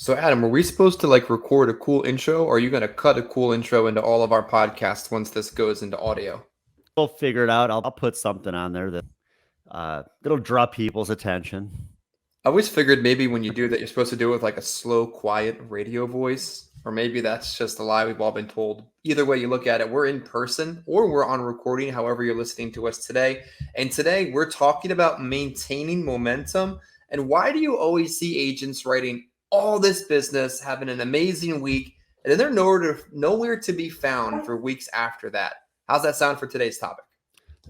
So Adam, are we supposed to like record a cool intro, or are you gonna cut a cool intro into all of our podcasts once this goes into audio? We'll figure it out. I'll put something on there that'll draw people's attention. I always figured maybe when you do that, you're supposed to do it with like a slow, quiet radio voice, or maybe that's just a lie we've all been told. Either way you look at it, we're in person or we're on recording, however you're listening to us today. And today we're talking about maintaining momentum. And why do you always see agents writing all this business, having an amazing week, and then they're nowhere to be found for weeks after that? How's that sound for today's topic?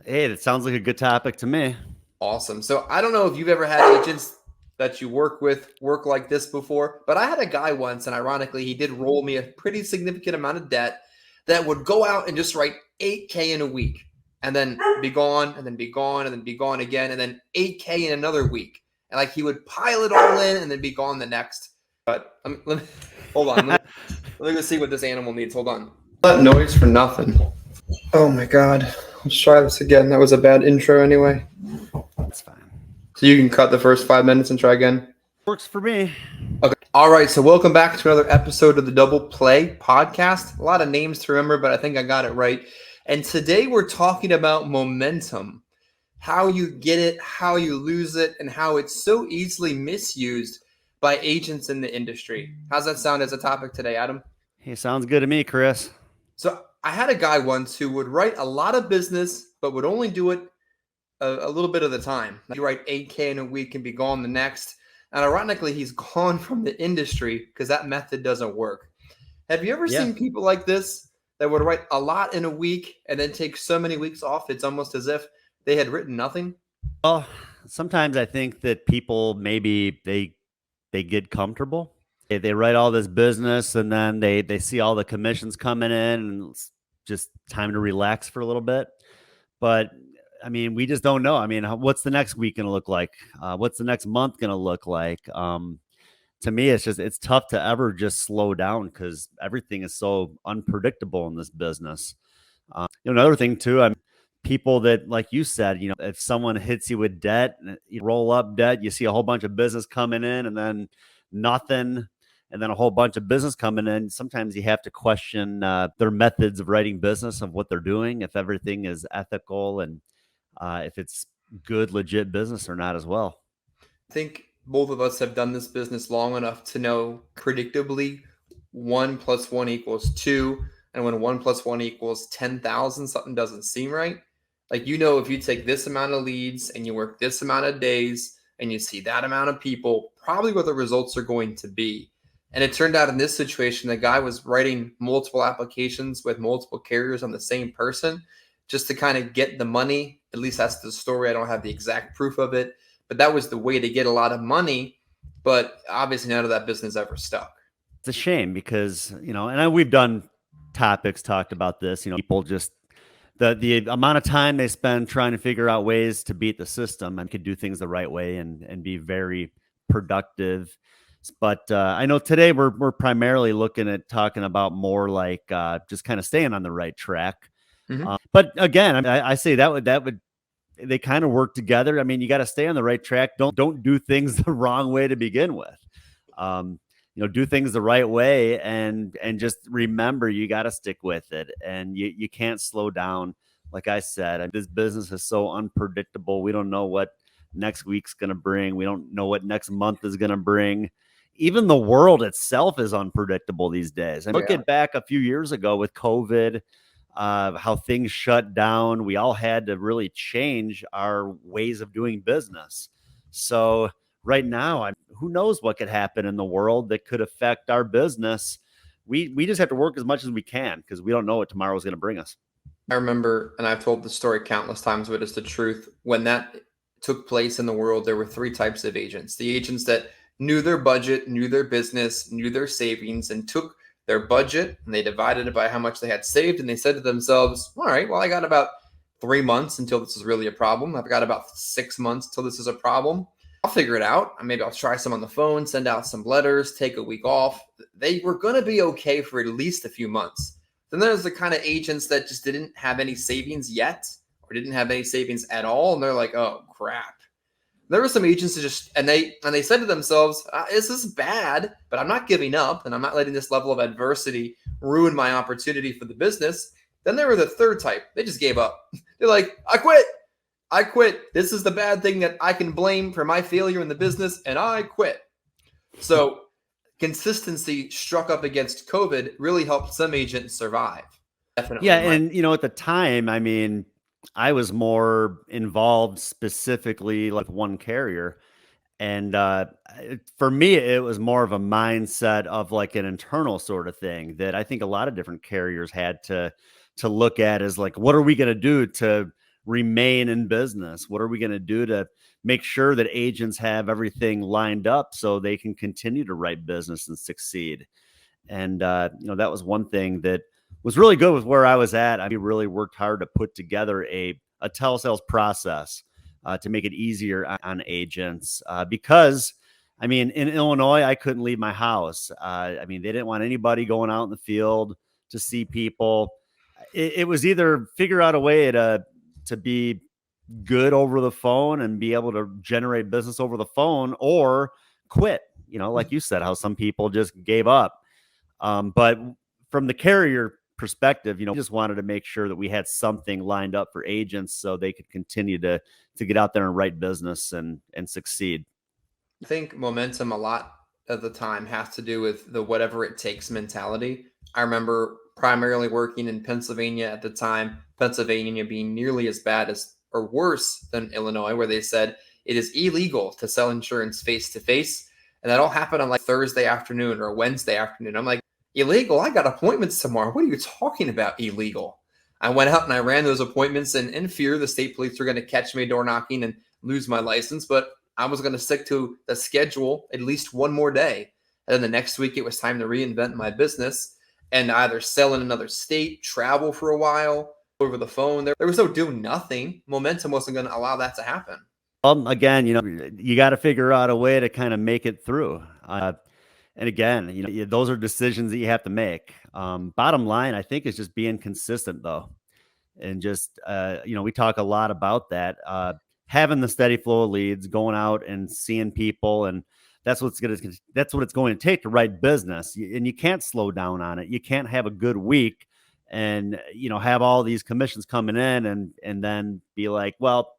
Hey, that sounds like a good topic to me. Awesome. So I don't know if you've ever had agents that you work with work like this before, but I had a guy once, and ironically, he did roll me a pretty significant amount of debt that would go out and just write 8K in a week and then be gone and then be gone and then be gone again and then 8K in another week. And like he would pile it all in and then be gone the next. But let me hold on. Let me go see what this animal needs. Hold on. That noise for nothing. Oh my God. Let's try this again. That was a bad intro anyway. That's fine. So you can cut the first 5 minutes and try again? Works for me. Okay. All right. So welcome back to another episode of the Double Play podcast. A lot of names to remember, but I think I got it right. And today we're talking about momentum, how you get it, how you lose it, and how it's so easily misused by agents in the industry. How's that sound as a topic today, Adam? Hey, sounds good to me, Chris. So I had a guy once who would write a lot of business, but would only do it a little bit of the time. You write 8K in a week and be gone the next. And ironically, he's gone from the industry because that method doesn't work. Have you ever seen people like this that would write a lot in a week and then take so many weeks off? It's almost as if they had written nothing. Well, sometimes I think that people maybe they get comfortable. They write all this business and then they see all the commissions coming in and it's just time to relax for a little bit. But I mean, we just don't know. I mean, what's the next week going to look like? What's the next month going to look like? To me, it's tough to ever just slow down because everything is so unpredictable in this business. Another thing too, people that, like you said, if someone hits you with debt, you roll up debt, you see a whole bunch of business coming in and then nothing, and then a whole bunch of business coming in. Sometimes you have to question their methods of writing business, of what they're doing, if everything is ethical and if it's good, legit business or not as well. I think both of us have done this business long enough to know predictably 1 + 1 = 2. And when 1 + 1 = 10,000, something doesn't seem right. Like, if you take this amount of leads and you work this amount of days and you see that amount of people, probably what the results are going to be. And it turned out in this situation, the guy was writing multiple applications with multiple carriers on the same person just to kind of get the money. At least that's the story. I don't have the exact proof of it, but that was the way to get a lot of money. But obviously none of that business ever stuck. It's a shame because, and we've done topics talked about this, people just the amount of time they spend trying to figure out ways to beat the system and could do things the right way and be very productive. But I know today we're primarily looking at talking about more like just kind of staying on the right track. Mm-hmm. But again, I say that would they kind of work together. I mean, you got to stay on the right track. Don't do things the wrong way to begin with. Do things the right way and just remember you got to stick with it and you can't slow down. Like I said, this business is so unpredictable. We don't know what next week's going to bring. We don't know what next month is going to bring. Even the world itself is unpredictable these days. And look at back a few years ago with COVID, how things shut down. We all had to really change our ways of doing business. So right now, who knows what could happen in the world that could affect our business. We just have to work as much as we can because we don't know what tomorrow is going to bring us. I remember, and I've told the story countless times, but it's the truth. When that took place in the world, there were 3 types of agents. The agents that knew their budget, knew their business, knew their savings, and took their budget and they divided it by how much they had saved. And they said to themselves, all right, well, I got about 3 months until this is really a problem. I've got about 6 months till this is a problem. I'll figure it out. Maybe I'll try some on the phone, send out some letters, take a week off. They were going to be okay for at least a few months. Then there's the kind of agents that just didn't have any savings yet or didn't have any savings at all. And they're like, oh, crap. There were some agents that just and they said to themselves, "This is bad, but I'm not giving up, and I'm not letting this level of adversity ruin my opportunity for the business." Then there were the third type. They just gave up. They're like, "I quit. I quit. This is the bad thing that I can blame for my failure in the business, and I quit." So consistency struck up against COVID really helped some agents survive. Yeah, Definitely, Mike. and at the time, I mean, I was more involved specifically like one carrier. And for me, it was more of a mindset of like an internal sort of thing that I think a lot of different carriers had to look at as like, what are we going to do to remain in business? What are we going to do to make sure that agents have everything lined up so they can continue to write business and succeed? And that was one thing that was really good with where I was at. I really worked hard to put together a telesales process to make it easier on agents because I mean, in Illinois, I couldn't leave my house. I mean, they didn't want anybody going out in the field to see people. It was either figure out a way to be good over the phone and be able to generate business over the phone, or quit. Like you said, how some people just gave up. But from the carrier perspective, we just wanted to make sure that we had something lined up for agents so they could continue to get out there and write business and succeed. I think momentum a lot of the time has to do with the whatever it takes mentality. I remember primarily working in Pennsylvania at the time, Pennsylvania being nearly as bad as or worse than Illinois, where they said it is illegal to sell insurance face to face. And that all happened on like Thursday afternoon or Wednesday afternoon. I'm like, illegal? I got appointments tomorrow. What are you talking about, illegal? I went out and I ran those appointments in fear the state police were going to catch me door knocking and lose my license. But I was going to stick to the schedule at least one more day. And then the next week, it was time to reinvent my business and either sell in another state, travel for a while over the phone. There was no doing nothing. Momentum wasn't going to allow that to happen. Again, you got to figure out a way to kind of make it through. And again, those are decisions that you have to make. Bottom line, I think, is just being consistent, though. And just, we talk a lot about that. Having the steady flow of leads, going out and seeing people. And that's what it's going to take to write business. And you can't slow down on it. You can't have a good week and, have all these commissions coming in and then be like, well,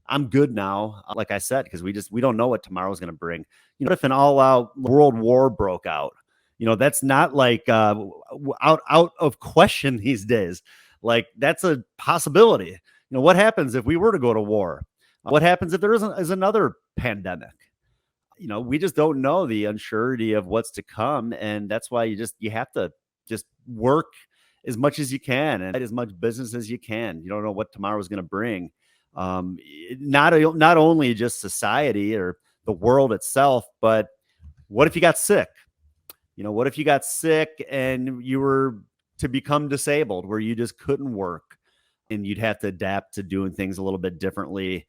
I'm good now. Like I said, because we don't know what tomorrow's going to bring. If an all-out world war broke out, that's not like out of question these days. Like that's a possibility. What happens if we were to go to war? What happens if there is another pandemic? We just don't know the uncertainty of what's to come, and that's why you have to just work as much as you can and as much business as you can. You don't know what tomorrow is going to bring. Not only just society or the world itself, but what if you got sick? What if you got sick and you were to become disabled where you just couldn't work and you'd have to adapt to doing things a little bit differently?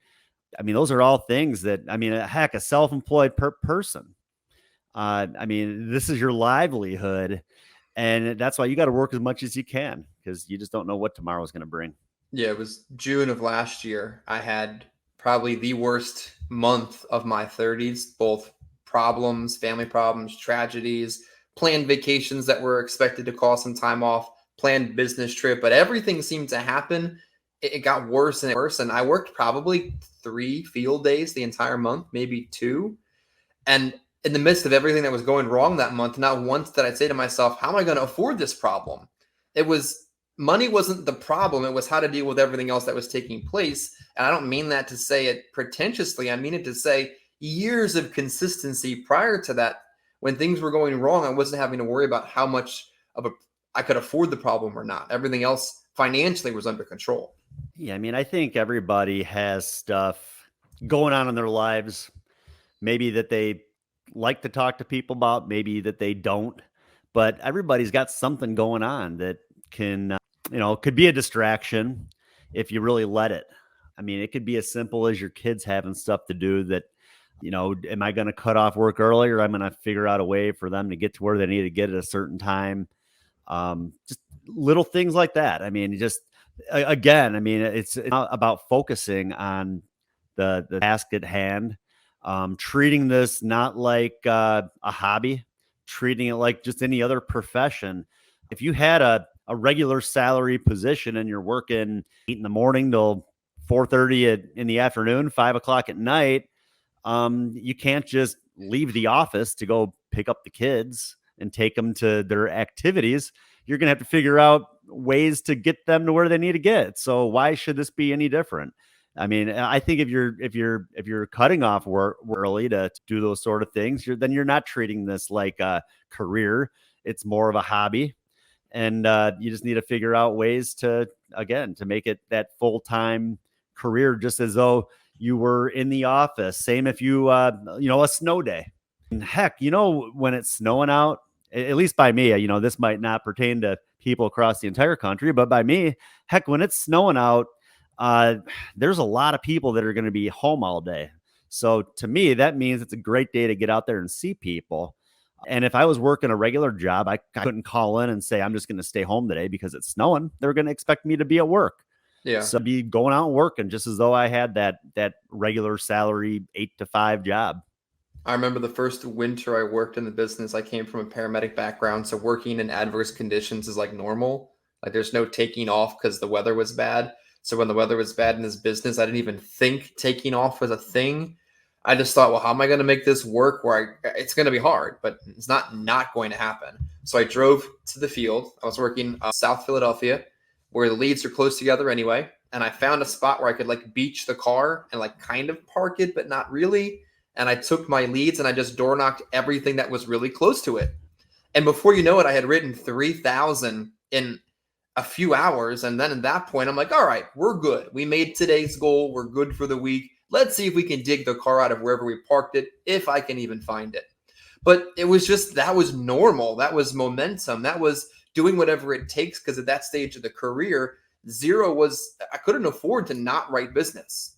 I mean, those are all things that, heck, a self-employed person. This is your livelihood. And that's why you got to work as much as you can because you just don't know what tomorrow is going to bring. Yeah, it was June of last year. I had probably the worst month of my 30s, both problems, family problems, tragedies, planned vacations that were expected to call some time off, planned business trip, but everything seemed to happen. It got worse and worse. And I worked probably 3 field days the entire month, maybe 2. And in the midst of everything that was going wrong that month, not once did I say to myself, how am I going to afford this problem? It was money wasn't the problem. It was how to deal with everything else that was taking place. And I don't mean that to say it pretentiously. I mean it to say years of consistency prior to that, when things were going wrong, I wasn't having to worry about how much I could afford the problem or not. Everything else financially was under control. Yeah, I think everybody has stuff going on in their lives, maybe that they like to talk to people about, maybe that they don't, but everybody's got something going on that can, could be a distraction if you really let it. It could be as simple as your kids having stuff to do that, am I going to cut off work early or I'm going to figure out a way for them to get to where they need to get at a certain time? Just little things like that. Again, it's about focusing on the task at hand treating this not like a hobby, treating it like just any other profession. If you had a regular salary position and you're working 8 in the morning till 4:30 in the afternoon, 5 o'clock at night, you can't just leave the office to go pick up the kids and take them to their activities. You're going to have to figure out ways to get them to where they need to get. So why should this be any different? I mean, I think if you're cutting off work early to do those sort of things, then you're not treating this like a career. It's more of a hobby, and you just need to figure out ways to, again, to make it that full-time career, just as though you were in the office. Same if a snow day. And heck, when it's snowing out, at least by me, this might not pertain to people across the entire country, but by me, heck, when it's snowing out, uh, there's a lot of people that are going to be home all day. So to me, that means it's a great day to get out there and see people. And if I was working a regular job, I couldn't call in and say, I'm just going to stay home today because it's snowing. They're going to expect me to be at work. Yeah. So I'd be going out and working just as though I had that regular salary 8 to 5 job. I remember the first winter I worked in the business, I came from a paramedic background, so working in adverse conditions is like normal. Like there's no taking off because the weather was bad. So when the weather was bad in this business, I didn't even think taking off was a thing. I just thought, well, how am I going to make this work where it's going to be hard, but it's not going to happen. So I drove to the field. I was working South Philadelphia where the leads are close together anyway. And I found a spot where I could like beach the car and like kind of park it, but not really. And I took my leads and I just door knocked everything that was really close to it. And before you know it, I had written 3,000 in a few hours. And then at that point, I'm like, all right, we're good. We made today's goal. We're good for the week. Let's see if we can dig the car out of wherever we parked it, if I can even find it. But it was just, that was normal. That was momentum. That was doing whatever it takes, because at that stage of the career, zero was, I couldn't afford to not write business.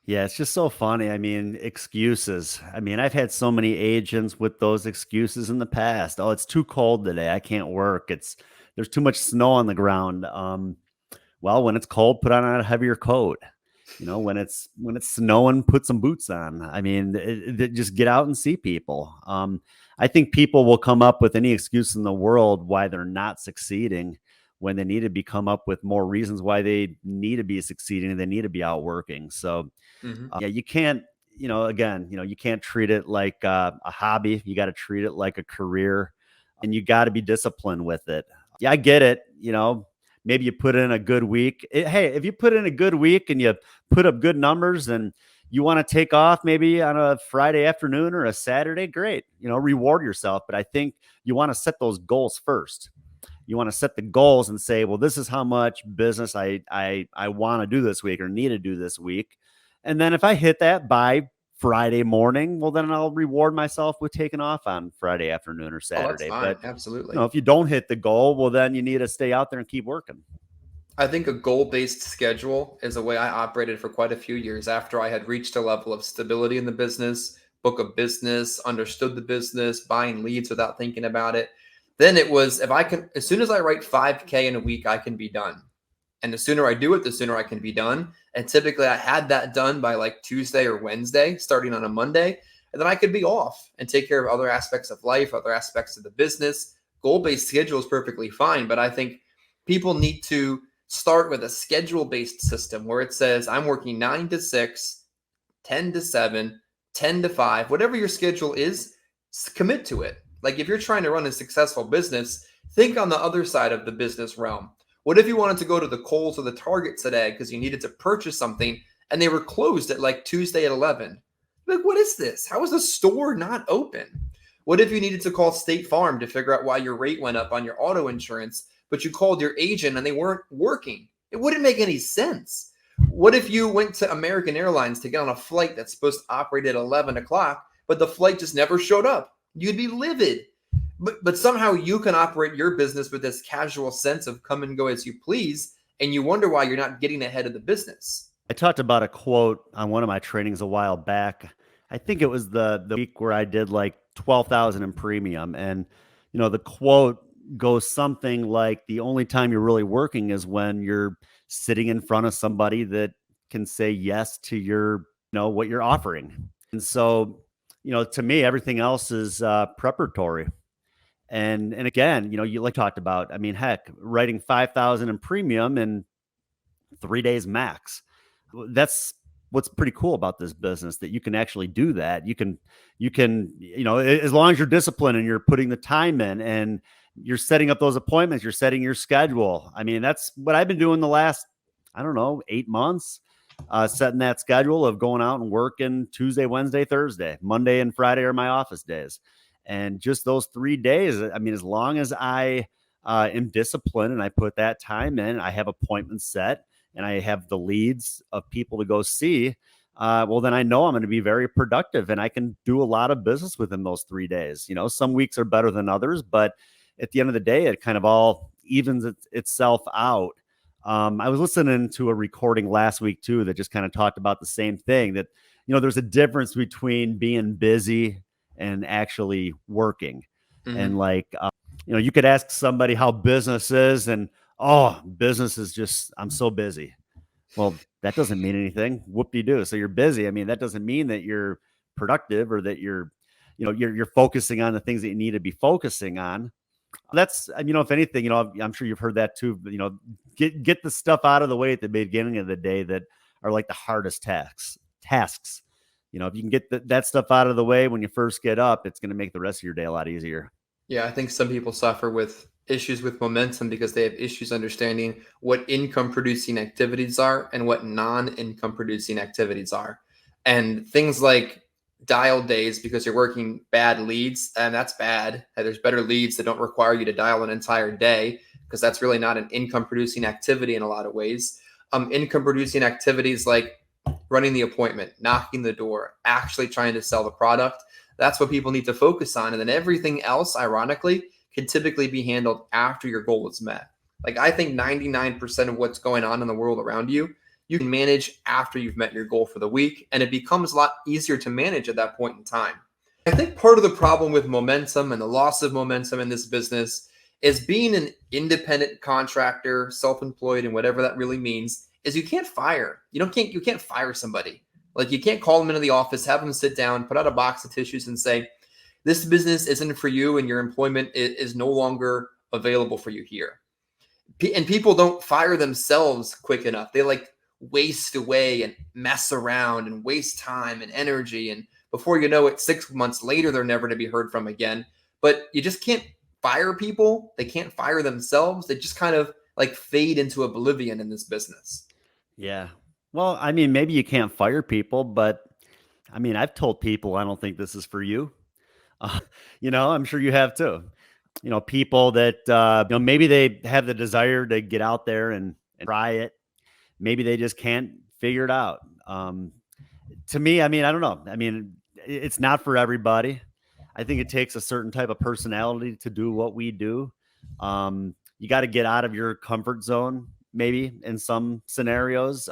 Yeah, it's just so funny. I mean, excuses. I mean, I've had so many agents with those excuses in the past. Oh, it's too cold today. I can't work. There's too much snow on the ground. Well, when it's cold, put on a heavier coat. When it's snowing, put some boots on. I mean, just get out and see people. I think people will come up with any excuse in the world why they're not succeeding, when they need to be come up with more reasons why they need to be succeeding and they need to be out working. So yeah, you can't, again, you can't treat it like a hobby. You got to treat it like a career, and you got to be disciplined with it. Yeah, I get it. Maybe you put in a good week. Hey, if you put in a good week and you put up good numbers and you want to take off maybe on a Friday afternoon or a Saturday, great. Reward yourself. But I think you want to set those goals first. You want to set the goals and say, well, this is how much business I want to do this week or need to do this week. And then if I hit that by Friday morning, well, then I'll reward myself with taking off on Friday afternoon or Oh, that's Saturday. fine. But Absolutely. if you don't hit the goal, well, then you need to stay out there and keep working. I think a goal-based schedule is a way I operated for quite a few years after I had reached a level of stability in the business, book of business, understood the business, buying leads without thinking about it. Then it was, if I can, as soon as I write 5K in a week, I can be done. And the sooner I do it, the sooner I can be done. And typically I had that done by like Tuesday or Wednesday, starting on a Monday. And then I could be off and take care of other aspects of life, other aspects of the business. Goal-based schedule is perfectly fine. But I think people need to start with a schedule-based system where it says, I'm working 9 to 6, 10 to 7, 10 to 5, whatever your schedule is, commit to it. Like if you're trying to run a successful business, think on the other side of the business realm. What if you wanted to go to the Kohl's or the Target today because you needed to purchase something and they were closed at like Tuesday at 11? Like, what is this? How is the store not open? What if you needed to call State Farm to figure out why your rate went up on your auto insurance, but you called your agent and they weren't working? It wouldn't make any sense. What if you went to American Airlines to get on a flight that's supposed to operate at 11 o'clock, but the flight just never showed up? You'd be livid. But somehow you can operate your business with this casual sense of come and go as you please, and you wonder why you're not getting ahead of the business. I talked about a quote on one of my trainings a while back. I think it was the week where I did like 12,000 in premium. And, the quote goes something like, the only time you're really working is when you're sitting in front of somebody that can say yes to your, what you're offering. And so, to me, everything else is preparatory. And again, you like talked about, I mean, heck, writing 5,000 in premium in 3 days max. That's what's pretty cool about this business, that you can actually do that. You can, as long as you're disciplined and you're putting the time in and you're setting up those appointments, you're setting your schedule. I mean, that's what I've been doing the last, I don't know, 8 months, setting that schedule of going out and working Tuesday, Wednesday, Thursday, Monday and Friday are my office days. And just those 3 days, I mean, as long as I am disciplined and I put that time in, I have appointments set and I have the leads of people to go see, well, then I know I'm going to be very productive and I can do a lot of business within those 3 days. Some weeks are better than others, but at the end of the day, it kind of all evens itself out. I was listening to a recording last week too that just kind of talked about the same thing, that, there's a difference between being busy and actually working. And Hmm. like, you could ask somebody how business is, and oh, business is just, I'm so busy. Well, that doesn't mean anything. Whoop-de-doo. So you're busy. I mean, that doesn't mean that you're productive or that you're focusing on the things that you need to be focusing on. That's, if anything, I'm sure you've heard that too. Get the stuff out of the way at the beginning of the day that are like the hardest tasks. If you can get that stuff out of the way when you first get up, it's going to make the rest of your day a lot easier. Yeah, I think some people suffer with issues with momentum because they have issues understanding what income producing activities are and what non income producing activities are. And things like dial days because you're working bad leads, and that's bad. And there's better leads that don't require you to dial an entire day because that's really not an income producing activity in a lot of ways. Income producing activities like running the appointment, knocking the door, actually trying to sell the product, that's what people need to focus on. And then everything else, ironically, can typically be handled after your goal is met. Like I think 99% of what's going on in the world around you, you can manage after you've met your goal for the week. And it becomes a lot easier to manage at that point in time. I think part of the problem with momentum and the loss of momentum in this business is being an independent contractor, self-employed, and whatever that really means, is you can't fire. You can't fire somebody. Like you can't call them into the office, have them sit down, put out a box of tissues and say, this business isn't for you and your employment is no longer available for you here. And people don't fire themselves quick enough. They like waste away and mess around and waste time and energy. And before you know it, 6 months later, they're never to be heard from again. But you just can't fire people. They can't fire themselves. They just kind of like fade into oblivion in this business. Yeah. Well, I mean, maybe you can't fire people, but I mean, I've told people I don't think this is for you. Uh, I'm sure you have too. People that maybe they have the desire to get out there and try it. Maybe they just can't figure it out. To me, I mean, I don't know. I mean, it's not for everybody. I think it takes a certain type of personality to do what we do. You got to get out of your comfort zone, maybe in some scenarios.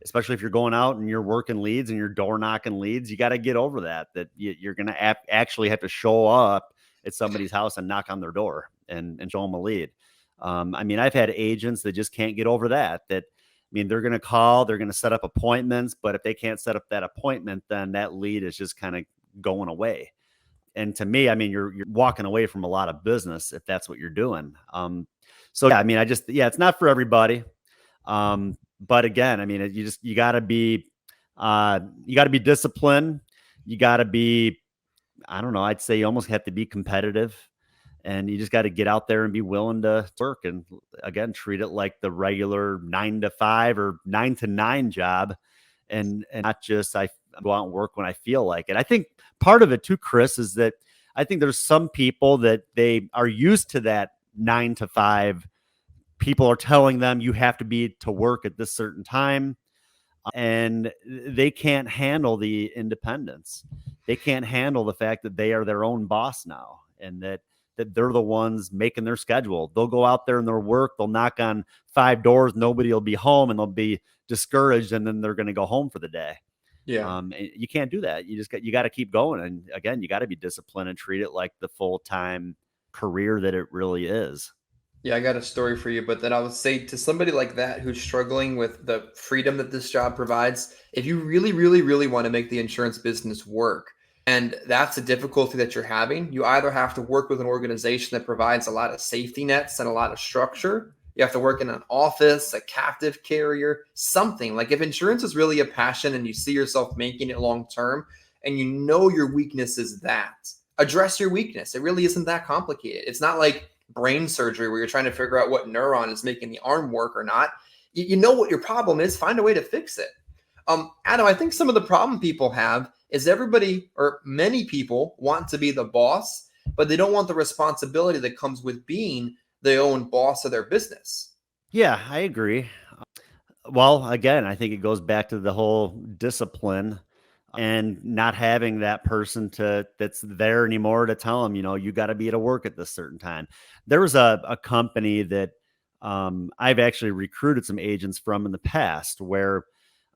Especially if you're going out and you're working leads and you're door knocking leads, you got to get over that you're going to actually have to show up at somebody's house and knock on their door and show them a lead. I mean, I've had agents that just can't get over that. I mean, they're going to call, they're going to set up appointments, but if they can't set up that appointment, then that lead is just kind of going away. And to me, I mean, you're walking away from a lot of business if that's what you're doing. So yeah, I mean, it's not for everybody. But again, I mean, you got to be, disciplined. You got to be, I don't know, I'd say you almost have to be competitive, and you just got to get out there and be willing to work. And again, treat it like the regular 9 to 5 or 9 to 9 job, and not just I go out and work when I feel like it. I think part of it too, Chris, is that I think there's some people that they are used to that 9 to 5. People are telling them you have to be to work at this certain time, and they can't handle the independence. They can't handle the fact that they are their own boss now, and that they're the ones making their schedule. They'll go out there and they'll work. They'll knock on 5 doors. Nobody will be home, and they'll be discouraged, and then they're going to go home for the day. Yeah. You can't do that. You got to keep going. And again, you got to be disciplined and treat it like the full-time career that it really is. Yeah, I got a story for you, but then I would say to somebody like that who's struggling with the freedom that this job provides, if you really, really, really want to make the insurance business work, and that's a difficulty that you're having, you either have to work with an organization that provides a lot of safety nets and a lot of structure. You have to work in an office, a captive carrier, something. Like if insurance is really a passion and you see yourself making it long term, and you know your weakness is that, address your weakness. It really isn't that complicated. It's not like brain surgery where you're trying to figure out what neuron is making the arm work or not. You know what your problem is, find a way to fix it. Adam, I think some of the problem people have is everybody or many people want to be the boss, but they don't want the responsibility that comes with being the own boss of their business. Yeah, I agree. Well, again, I think it goes back to the whole discipline and not having that person that's there anymore to tell them, you got to be at work at this certain time. There was a company that I've actually recruited some agents from in the past where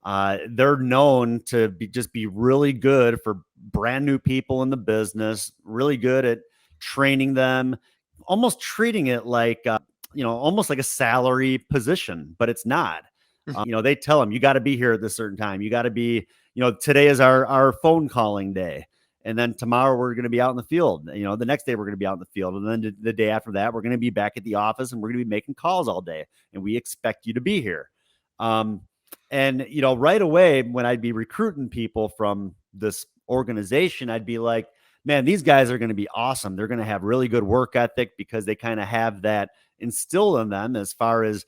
they're known to be really good for brand new people in the business, really good at training them, almost treating it like almost like a salary position, but it's not. They tell them you got to be here at this certain time. You got to be, today is our phone calling day. And then tomorrow we're going to be out in the field. The next day we're going to be out in the field. And then the day after that, we're going to be back at the office and we're going to be making calls all day. And we expect you to be here. And, right away when I'd be recruiting people from this organization, I'd be like, man, these guys are going to be awesome. They're going to have really good work ethic because they kind of have that instilled in them as far as,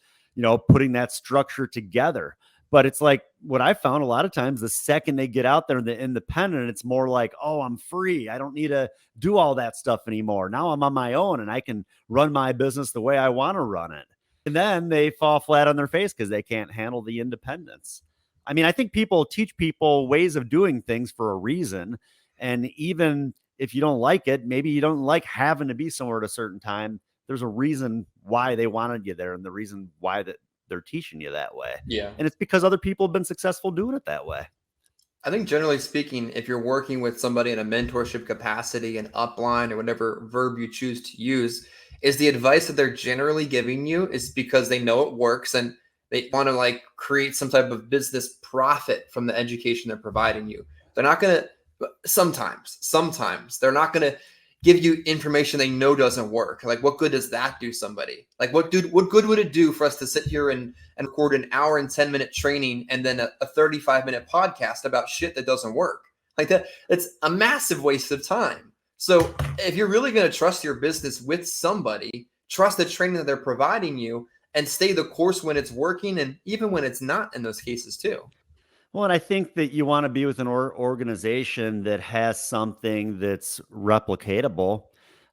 putting that structure together. But it's like what I found a lot of times, the second they get out there in the independent, it's more like, oh, I'm free. I don't need to do all that stuff anymore. Now I'm on my own and I can run my business the way I want to run it. And then they fall flat on their face because they can't handle the independence. I mean, I think people teach people ways of doing things for a reason. And even if you don't like it, maybe you don't like having to be somewhere at a certain time. There's a reason why they wanted you there and the reason why that they're teaching you that way. Yeah. And it's because other people have been successful doing it that way. I think generally speaking, if you're working with somebody in a mentorship capacity, an upline, or whatever verb you choose to use, is the advice that they're generally giving you is because they know it works and they want to like create some type of business profit from the education they're providing you. They're not going to sometimes they're not going to give you information they know doesn't work. Like what good does that do somebody? Like what good would it do for us to sit here and record an hour and 10-minute training and then a 35-minute podcast about shit that doesn't work? Like that, it's a massive waste of time. So if you're really going to trust your business with somebody, trust the training that they're providing you and stay the course when it's working and even when it's not in those cases too. Well, and I think that you want to be with an organization that has something that's replicatable.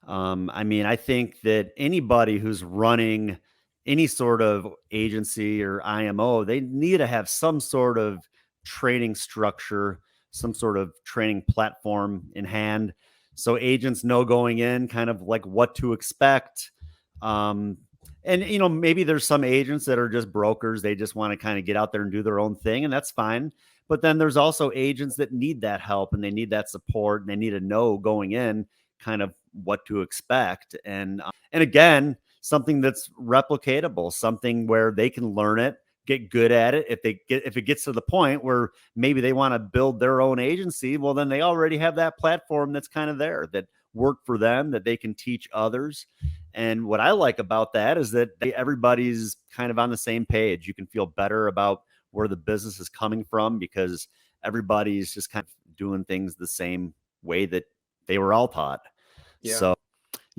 I mean, I think that anybody who's running any sort of agency or IMO, they need to have some sort of training structure, some sort of training platform in hand. So agents know going in kind of like what to expect. Um, and maybe there's some agents that are just brokers. They just want to kind of get out there and do their own thing, and that's fine. But then there's also agents that need that help and they need that support and they need to know going in kind of what to expect. And again, something that's replicatable, something where they can learn it, get good at it. If it gets to the point where maybe they want to build their own agency, well, then they already have that platform that's kind of there that worked for them that they can teach others. And what I like about that is that everybody's kind of on the same page. You can feel better about where the business is coming from because everybody's just kind of doing things the same way that they were all taught. Yeah. So,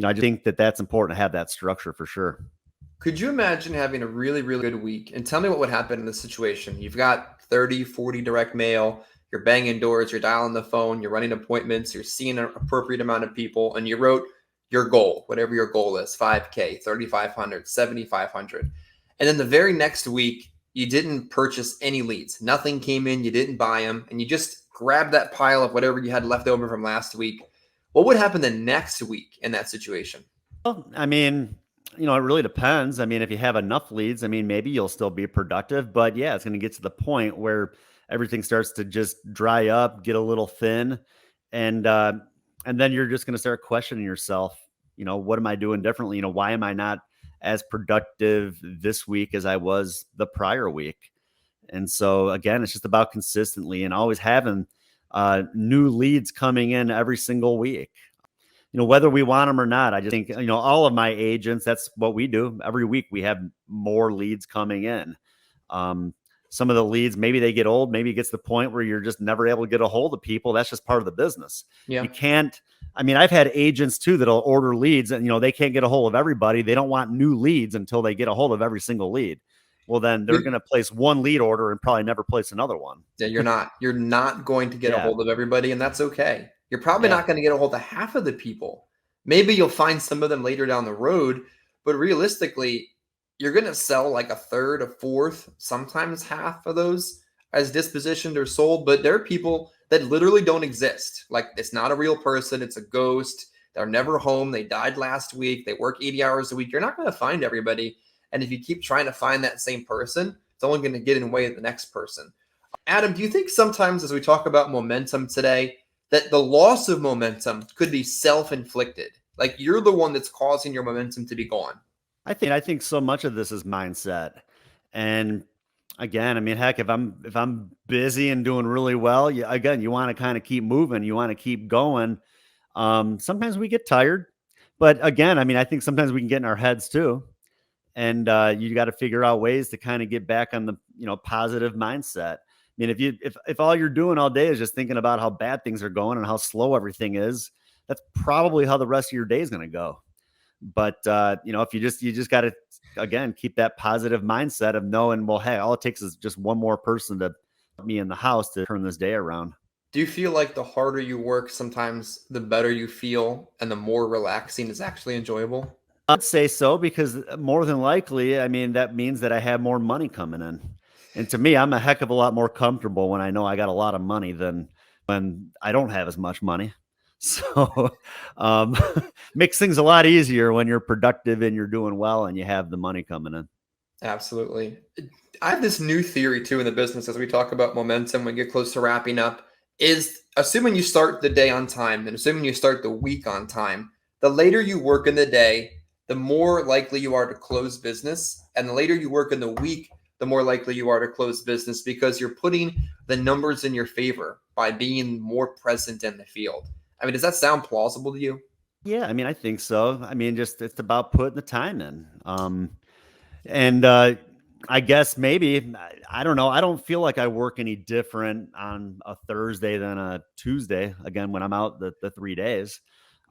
I just think that that's important to have that structure for sure. Could you imagine having a really, really good week? And tell me what would happen in this situation. You've got 30, 40 direct mail, you're banging doors, you're dialing the phone, you're running appointments, you're seeing an appropriate amount of people, and you wrote your goal, whatever your goal is, 5K, 3,500, 7,500. And then the very next week, you didn't purchase any leads. Nothing came in, you didn't buy them, and you just grabbed that pile of whatever you had left over from last week. What would happen the next week in that situation? Well, I mean, it really depends. I mean, if you have enough leads, I mean, maybe you'll still be productive, but yeah, it's going to get to the point where everything starts to just dry up, get a little thin, and uh, and then you're just going to start questioning yourself. What am I doing differently? Why am I not as productive this week as I was the prior week. And so again, it's just about consistently and always having new leads coming in every single week. Whether we want them or not, I just think, all of my agents, that's what we do. Every week we have more leads coming in. Some of the leads, maybe they get old, maybe it gets to the point where you're just never able to get a hold of people. That's just part of the business. Yeah. You can't, I've had agents too that'll order leads and, they can't get a hold of everybody. They don't want new leads until they get a hold of every single lead. Well, then they're going to place one lead order and probably never place another one. Yeah, you're not going to get a Yeah. hold of everybody, and that's okay. You're probably Yeah. not going to get a hold of half of the people. Maybe you'll find some of them later down the road, but realistically, you're going to sell like a third, a fourth, sometimes half of those as dispositioned or sold. But there are people that literally don't exist. Like, it's not a real person. It's a ghost. They're never home. They died last week. They work 80 hours a week. You're not going to find everybody. And if you keep trying to find that same person, it's only going to get in the way of the next person. Adam, do you think sometimes as we talk about momentum today, that the loss of momentum could be self-inflicted? Like, you're the one that's causing your momentum to be gone. I think so much of this is mindset. And again, heck, if I'm busy and doing really well, you want to kind of keep moving, you want to keep going. Sometimes we get tired, but again, I think sometimes we can get in our heads too. And you got to figure out ways to kind of get back on the positive mindset. If all you're doing all day is just thinking about how bad things are going and how slow everything is, that's probably how the rest of your day is going to go. But if you just got to, again, keep that positive mindset of knowing, well, hey, all it takes is just one more person to put me in the house to turn this day around. Do you feel like the harder you work, sometimes the better you feel and the more relaxing is actually enjoyable? I'd say so, because more than likely, that means that I have more money coming in. And to me, I'm a heck of a lot more comfortable when I know I got a lot of money than when I don't have as much money. So makes things a lot easier when you're productive and you're doing well and you have the money coming in. Absolutely. I have this new theory too in the business as we talk about momentum, when we get close to wrapping up, is assuming you start the day on time and assuming you start the week on time, the later you work in the day, the more likely you are to close business. And the later you work in the week, the more likely you are to close business, because you're putting the numbers in your favor by being more present in the field. Does that sound plausible to you? Yeah, I think so. Just it's about putting the time in. And I guess maybe, I don't know. I don't feel like I work any different on a Thursday than a Tuesday. Again, when I'm out the 3 days,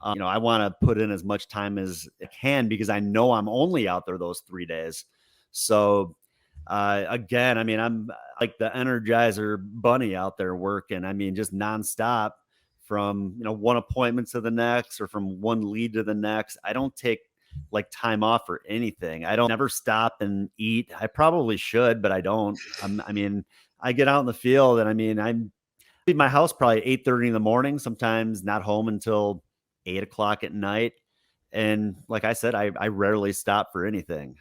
I want to put in as much time as I can because I know I'm only out there those 3 days. So again, I'm like the Energizer bunny out there working. Just nonstop from, one appointment to the next or from one lead to the next. I don't take like time off or anything. I don't never stop and eat. I probably should, but I don't. I get out in the field and I'm leave my house probably 8:30 in the morning, sometimes not home until 8 o'clock at night. And like I said, I rarely stop for anything.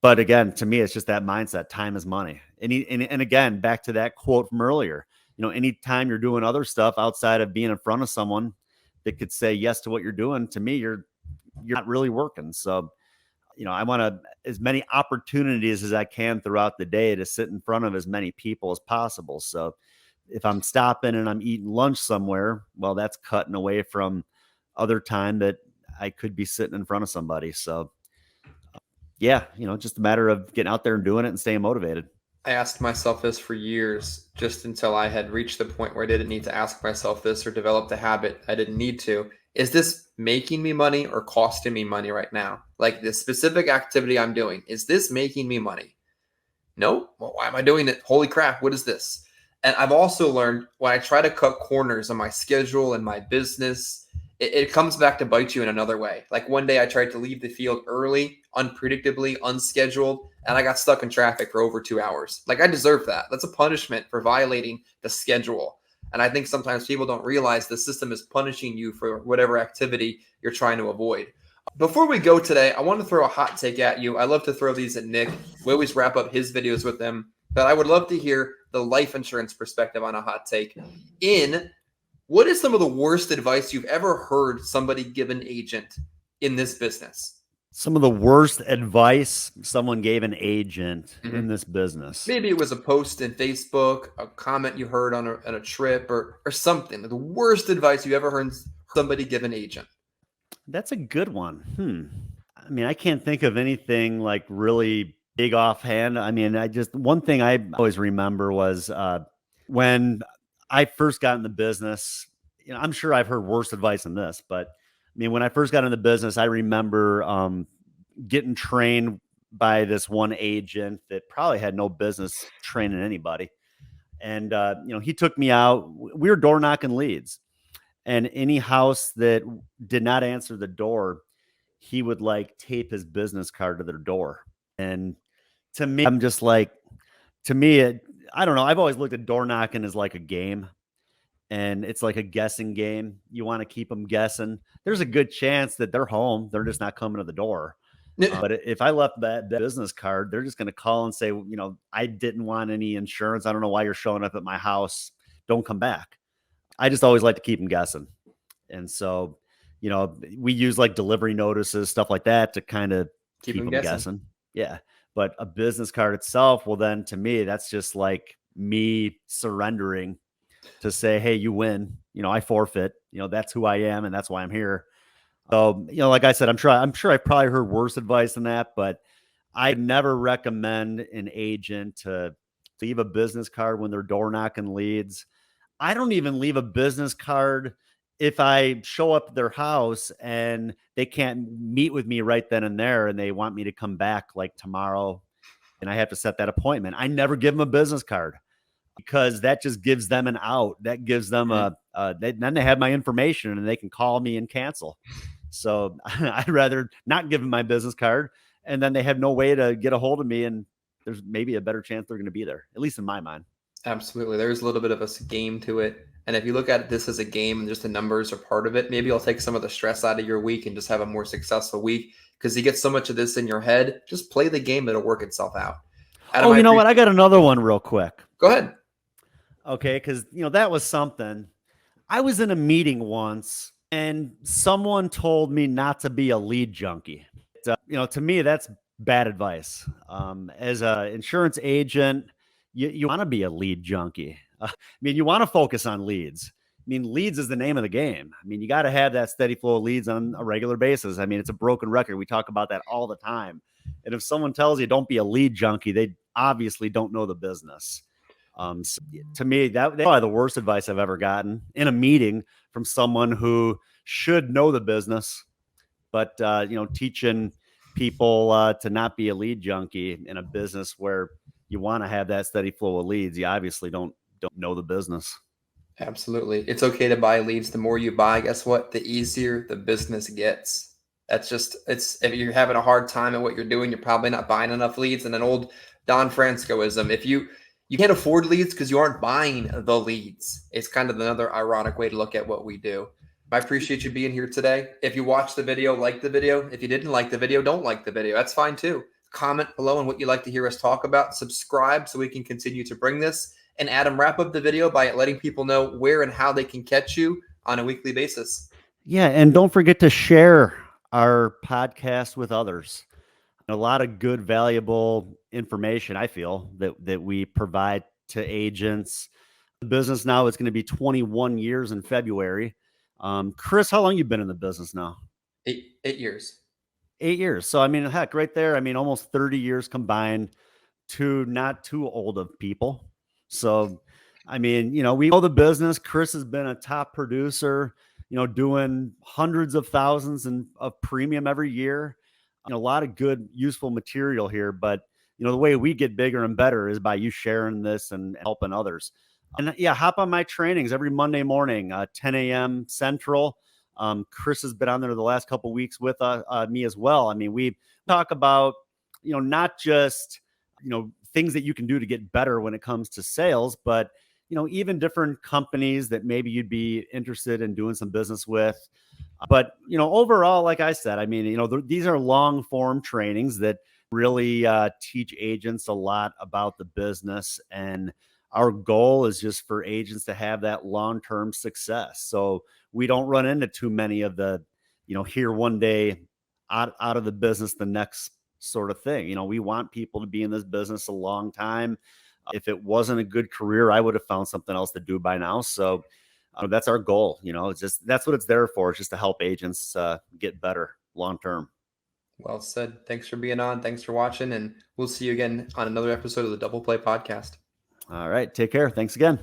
But again, to me, it's just that mindset. Time is money. And again, back to that quote from earlier, anytime you're doing other stuff outside of being in front of someone that could say yes to what you're doing, to me, you're not really working. So, I want to as many opportunities as I can throughout the day to sit in front of as many people as possible. So if I'm stopping and I'm eating lunch somewhere, well, that's cutting away from other time that I could be sitting in front of somebody. So yeah, just a matter of getting out there and doing it and staying motivated. I asked myself this for years, just until I had reached the point where I didn't need to ask myself this or developed a habit I didn't need to. Is this making me money or costing me money right now? Like, this specific activity I'm doing, is this making me money? No? Well, why am I doing it? Holy crap, what is this? And I've also learned when I try to cut corners on my schedule and my business, it comes back to bite you in another way. Like, one day I tried to leave the field early, unpredictably, unscheduled, and I got stuck in traffic for over 2 hours. Like, I deserve that. That's a punishment for violating the schedule. And I think sometimes people don't realize the system is punishing you for whatever activity you're trying to avoid. Before we go today, I want to throw a hot take at you. I love to throw these at Nick. We always wrap up his videos with them. But I would love to hear the life insurance perspective on a hot take. What is some of the worst advice you've ever heard somebody give an agent in this business? Some of the worst advice someone gave an agent in Mhm. this business. Maybe it was a post in Facebook, a comment you heard on a trip, or something. The worst advice you ever heard somebody give an agent. That's a good one. I mean, I can't think of anything like really big offhand. I mean, one thing I always remember was when I first got in the business. You know, I'm sure I've heard worse advice than this, but I mean, when I first got in the business, I remember getting trained by this one agent that probably had no business training anybody. And he took me out. We were door knocking leads, and any house that did not answer the door, he would like tape his business card to their door. And to me, I'm just like, to me, I don't know. I've always looked at door knocking as like a game, and it's like a guessing game. You want to keep them guessing. There's a good chance that they're home. They're just not coming to the door. But if I left that business card, they're just going to call and say, I didn't want any insurance. I don't know why you're showing up at my house. Don't come back. I just always like to keep them guessing. And so, we use like delivery notices, stuff like that to kind of Keep keep them them guessing. guessing. Yeah. But a business card itself, well, then to me, that's just like me surrendering to say, hey, you win. I forfeit. That's who I am, and that's why I'm here. So, like I said, I'm sure I've probably heard worse advice than that, but I never recommend an agent to leave a business card when they're door knocking leads. I don't even leave a business card if I show up at their house and they can't meet with me right then and there and they want me to come back like tomorrow and I have to set that appointment. I never give them a business card because that just gives them an out. That gives them Mhm. then they have my information and they can call me and cancel. So I'd rather not give them my business card and then they have no way to get a hold of me and there's maybe a better chance they're going to be there, at least in my mind. Absolutely. There's a little bit of a game to it. And if you look at this as a game and just the numbers are part of it, maybe it'll take some of the stress out of your week and just have a more successful week because you get so much of this in your head. Just play the game, it'll work itself out. Adam, Oh, I you know what? appreciate I got another one real quick. Go ahead. Okay, because that was something. I was in a meeting once, and someone told me not to be a lead junkie. To me, that's bad advice. As an insurance agent, you want to be a lead junkie. I mean, you want to focus on leads. I mean, leads is the name of the game. I mean, you got to have that steady flow of leads on a regular basis. I mean, it's a broken record. We talk about that all the time. And if someone tells you don't be a lead junkie, they obviously don't know the business. So to me, that's probably the worst advice I've ever gotten in a meeting from someone who should know the business, but teaching people to not be a lead junkie in a business where you want to have that steady flow of leads. You obviously don't know the business. Absolutely. It's okay to buy leads. The more you buy, guess what? The easier the business gets. That's just it's if you're having a hard time at what you're doing, you're probably not buying enough leads. And an old Don Franciscoism, if you can't afford leads because you aren't buying the leads. It's kind of another ironic way to look at what we do. I appreciate you being here today. If you watched the video, like the video. If you didn't like the video, don't like the video. That's fine too. Comment below on what you'd like to hear us talk about. Subscribe so we can continue to bring this. And Adam, wrap up the video by letting people know where and how they can catch you on a weekly basis. Yeah, and don't forget to share our podcast with others. A lot of good, valuable information. I feel that we provide to agents. The business now is going to be 21 years in February. Chris, how long you been in the business now? 8 years. 8 years. So I mean, heck, right there. I mean, almost 30 years combined. To not too old of people. So, I mean, we know the business. Chris has been a top producer. Doing hundreds of thousands of premium every year. A lot of good, useful material here. But the way we get bigger and better is by you sharing this and helping others. And yeah, hop on my trainings every Monday morning, 10 a.m. Central. Chris has been on there the last couple of weeks with me as well. I mean, we talk about not just things that you can do to get better when it comes to sales, but even different companies that maybe you'd be interested in doing some business with. But overall, like I said, I mean, these are long form trainings that really teach agents a lot about the business, and our goal is just for agents to have that long term success. So we don't run into too many of the here one day out of the business the next sort of thing. You know, we want people to be in this business a long time. If it wasn't a good career, I would have found something else to do by now. So that's our goal. You know, it's just, that's what it's there for. It's just to help agents get better long term. Well said. Thanks for being on. Thanks for watching. And we'll see you again on another episode of the Double Play Podcast. All right. Take care. Thanks again.